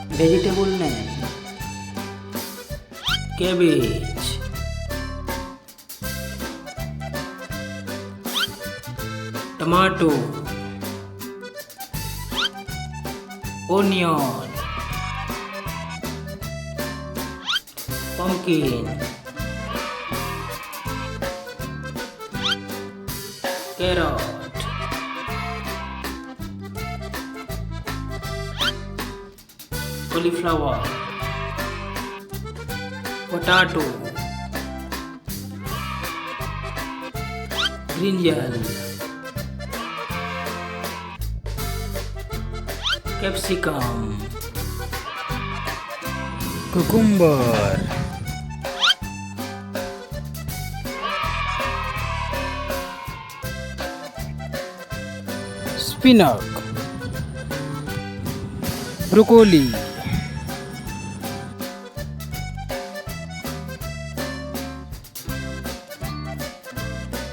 vegetable name, cabbage, tomato, onion, pumpkin, carrot, cauliflower, potato, brinjal, capsicum, cucumber, spinach, broccoli,